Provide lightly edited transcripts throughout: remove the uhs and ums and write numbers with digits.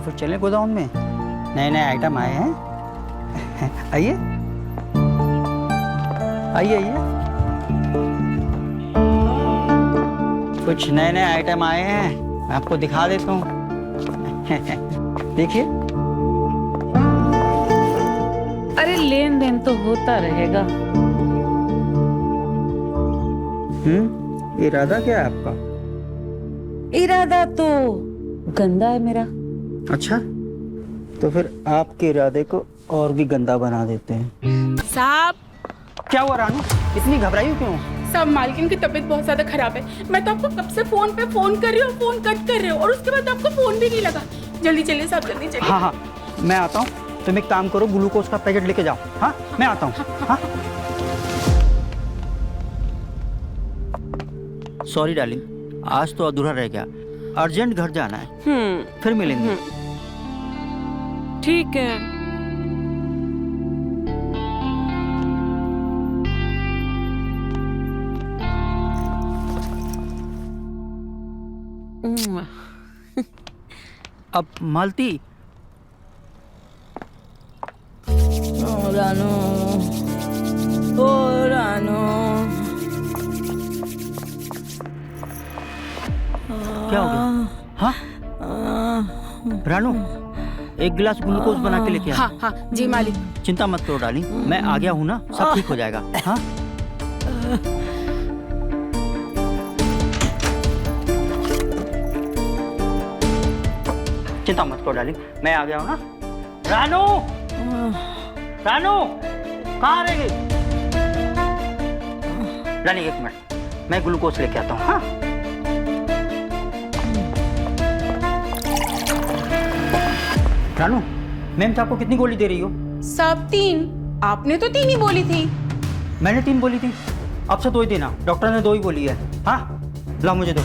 फिर चलें गोदाम में, नए नए आइटम आए हैं। आइए आइए आइए, कुछ नए नए आइटम आए हैं, मैं आपको दिखा देता हूँ। देखिए। अरे लेन देन तो होता रहेगा। इरादा क्या है आपका? इरादा तो गंदा है मेरा। अच्छा, तो फिर आपके इरादे को और भी गंदा बना देते हैं। साहब, क्या हुआ रानू, इतनी घबराई हो क्यों? साहब मालकिन की तबीयत बहुत ज्यादा खराब है। मैं तो आपको कब से फोन पे फोन कर रही हूँ, फोन कट कर रही हूँ और उसके बाद आपका फोन भी नहीं लगा। जल्दी चलिए साहब, जल्दी चलिए। हाँ हाँ, मैं आता हूँ। तुम एक काम करो, ग्लूकोज का पैकेट लेके जाओ। हाँ, मैं आता हूँ। हाँ, सॉरी डार्लिंग, आज तो अधूरा रह गया, अर्जेंट घर जाना है। फिर मिलेंगे। ठीक है। अब मालती। रानू, ओ रानू, क्या हो गया? हाँ रानू, एक गिलास ग्लूकोज बना के लेके आ। हाँ हाँ जी मालिक। चिंता मत करो डार्लिंग, मैं आ गया हूँ ना, सब ठीक हो जाएगा। हाँ, चिंता मत करो डार्लिंग, मैं आ गया हूँ ना। रानू, रानू कहाँ रह गई? रानी एक मिनट, मैं ग्लूकोज लेके आता हूँ। हाँ, रानू, मैम तो आपको कितनी गोली दे रही हो? साहब 3, आपने तो 3 ही बोली थी। मैंने 3 बोली थी, अब से 2 ही देना, डॉक्टर ने 2 ही बोली है। हाँ, ला मुझे दो।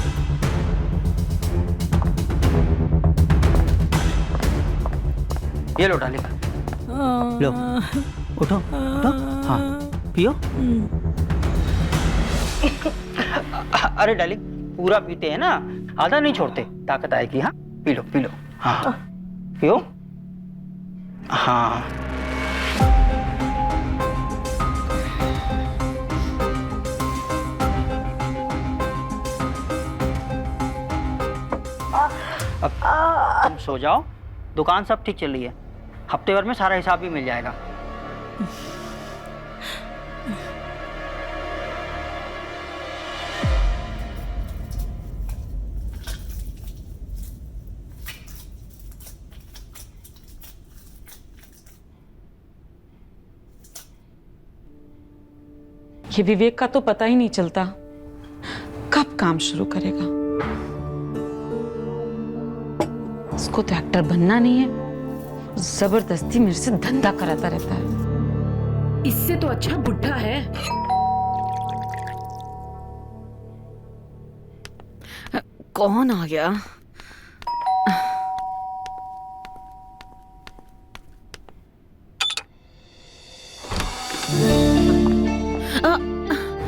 ये लो डालिंग, लो, उठो उठो। हाँ, पियो। अरे डालिंग, पूरा पीते हैं ना, आधा नहीं छोड़ते, ताकत आएगी। हाँ, पी लो पी लो। हाँ, पियो। हाँ, अब तुम सो जाओ, दुकान सब ठीक चल रही है, हफ्ते भर में सारा हिसाब भी मिल जाएगा। ये विवेक का तो पता ही नहीं चलता कब काम शुरू करेगा। इसको तो एक्टर बनना नहीं है, जबरदस्ती मेरे से धंधा कराता रहता है। इससे तो अच्छा बुढ़ा है। कौन आ गया?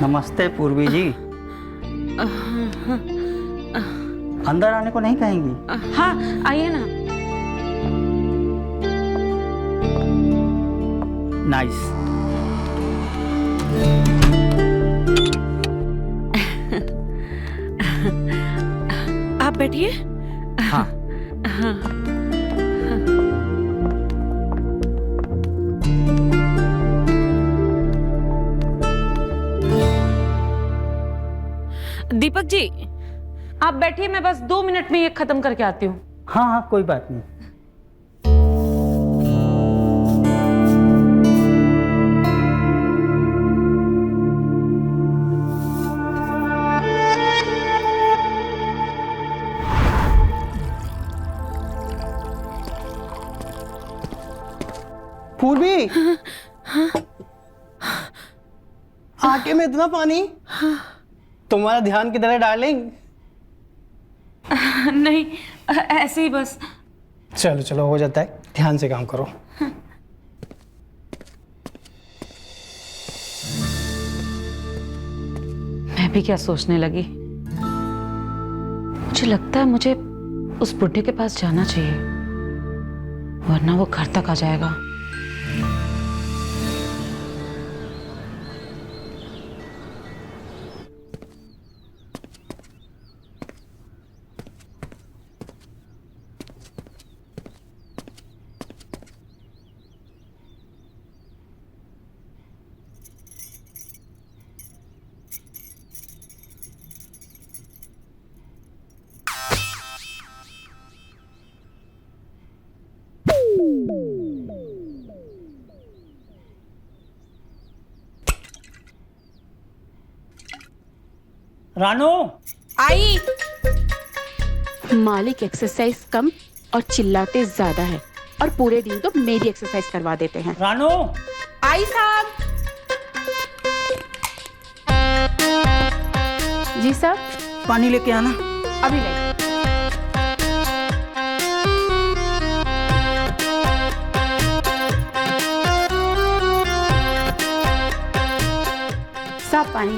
नमस्ते पूर्वी जी। अंदर आने को नहीं कहेंगी? हाँ आइए ना। नाइस। आप बैठिए। हाँ, दीपक जी आप बैठिए, मैं बस 2 मिनट में ये खत्म करके आती हूँ। हाँ हाँ, कोई बात नहीं। पूर्वी, आंखें में इतना पानी? तुम्हारा ध्यान किधर है डार्लिंग? नहीं ऐसे ही बस। चलो चलो, हो जाता है, ध्यान से काम करो। मैं भी क्या सोचने लगी, मुझे लगता है मुझे उस बुढ़े के पास जाना चाहिए। वरना वो घर तक आ जाएगा। रानू, आई। मालिक एक्सरसाइज कम और चिल्लाते ज्यादा है, और पूरे दिन तो मेरी एक्सरसाइज करवा देते हैं। रानू। आई साहब। जी साहब। पानी लेके आना। अभी ले। साफ पानी।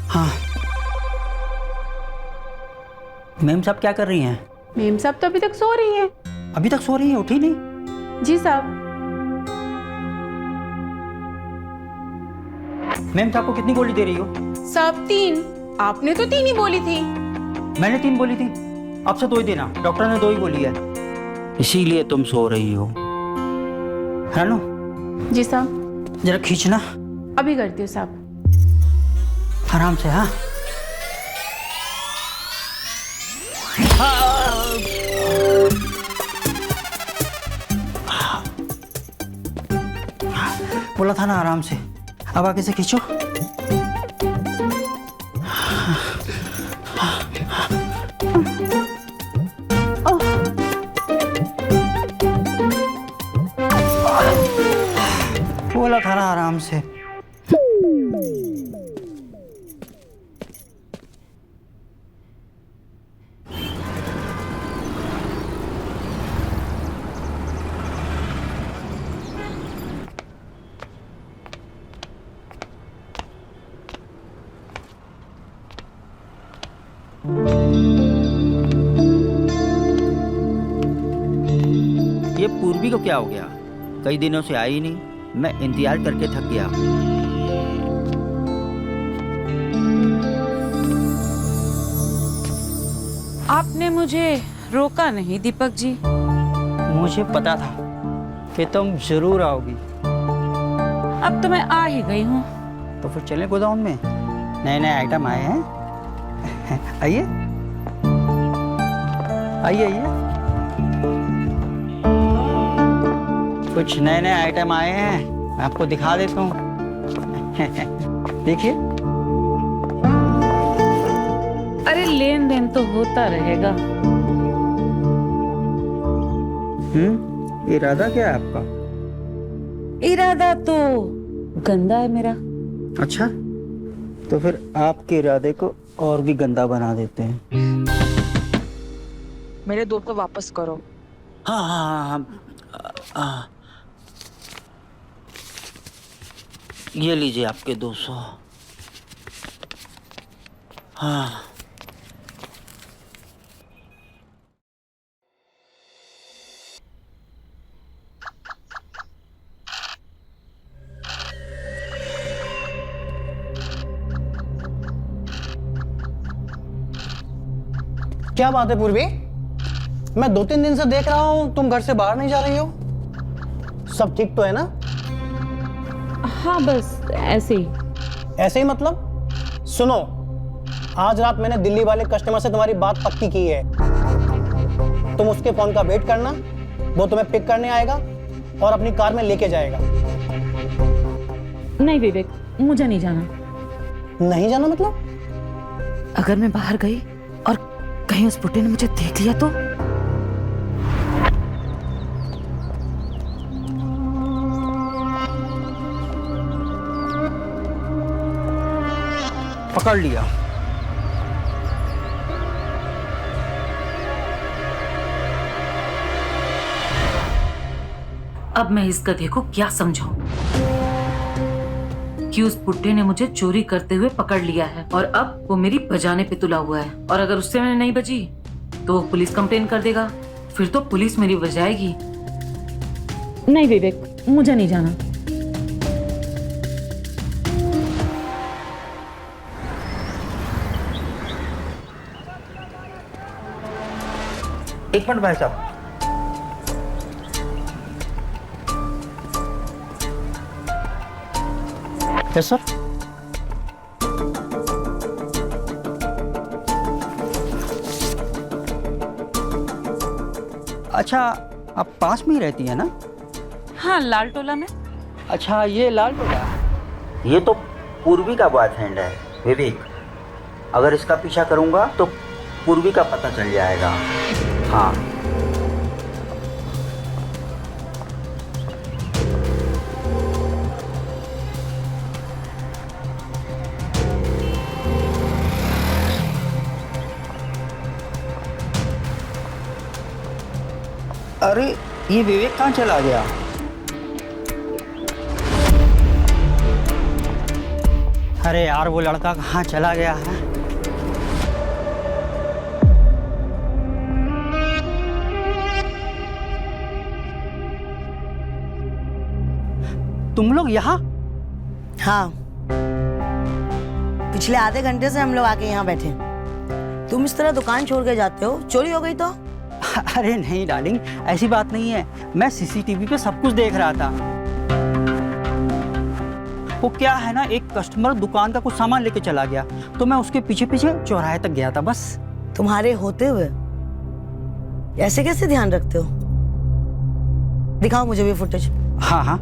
हाँ। मैम साहब क्या कर रही हैं? मेम साहब तो अभी तक सो रही है। अभी तक सो रही हैं, उठी नहीं? जी साहब। मैम साहब को कितनी गोली दे रही हो? साहब 3। आपने तो 3 ही बोली थी। मैंने 3 बोली थी, अब से 2 ही देना। डॉक्टर ने 2 ही बोली है, इसीलिए तुम सो रही हो। रानू। जी साहब। जरा खींचना। अभी करती हूँ साहब। आराम से। हाँ। बोला था ना आराम से। अब आगे से खींचो। बोला था ना आराम से। ये पूर्वी को क्या हो गया? कई दिनों से आई नहीं, मैं इंतजार करके थक गया। आपने मुझे रोका नहीं दीपक जी। मुझे पता था कि तुम जरूर आओगी। अब तो मैं आ ही गई हूँ। तो फिर चलें गोदाम में, नए नए आइटम आए हैं। आइए आइए आइए, कुछ नए नए आइटम आए हैं, मैं आपको दिखा देता हूँ। देखिए। अरे लेन देन तो होता रहेगा। इरादा क्या है आपका? इरादा तो गंदा है मेरा। अच्छा, तो फिर आपके इरादे को और भी गंदा बना देते हैं। मेरे 200 वापस करो। हाँ हाँ हाँ, ये लीजिए आपके 200। हाँ। क्या बात है पूर्वी? मैं 2-3 दिन से देख रहा हूं तुम घर से बाहर नहीं जा रही हो। सब ठीक तो है ना? हाँ बस ऐसे ही। ऐसे ही मतलब? सुनो, आज रात मैंने दिल्ली वाले कस्टमर से तुम्हारी बात पक्की की है। तुम उसके फोन का वेट करना, वो तुम्हें पिक करने आएगा और अपनी कार में लेके जाएगा। नहीं विवेक, मुझे नहीं जाना। नहीं जाना मतलब? अगर मैं बाहर गई और कहीं उस बुड्ढे ने मुझे देख लिया तो? पकड़ लिया। अब मैं इस गधे को क्या समझाऊं कि उस बुड्ढे ने मुझे चोरी करते हुए पकड़ लिया है और अब वो मेरी बजाने पे तुला हुआ है, और अगर उससे मैंने नहीं बची तो वो पुलिस कंप्लेन कर देगा, फिर तो पुलिस मेरी बजाएगी नहीं विवेक, मुझे नहीं जाना। एक मिनट भाई साहब। Yes sir. अच्छा, आप पास में ही रहती है ना? हाँ, लाल टोला में। अच्छा, ये लाल टोला। ये तो पूर्वी का बॉयफ्रेंड है विवेक। अगर इसका पीछा करूंगा तो पूर्वी का पता चल जाएगा। हाँ, अरे ये विवेक कहाँ चला गया? अरे यार, वो लड़का कहाँ चला गया है? तुम लोग यहाँ? हाँ, पिछले आधे घंटे से हम लोग आके यहाँ बैठे हैं। तुम इस तरह दुकान छोड़ के जाते हो, चोरी हो गई तो? अरे नहीं डार्लिंग, ऐसी बात नहीं है। मैं सीसीटीवी पे सब कुछ देख रहा था। वो क्या है ना, एक कस्टमर दुकान का कुछ सामान लेके चला गया, तो मैं उसके पीछे पीछे चौराहे तक गया था बस। तुम्हारे होते हुए ऐसे कैसे ध्यान रखते हो? दिखाओ मुझे भी फुटेज। हाँ हाँ,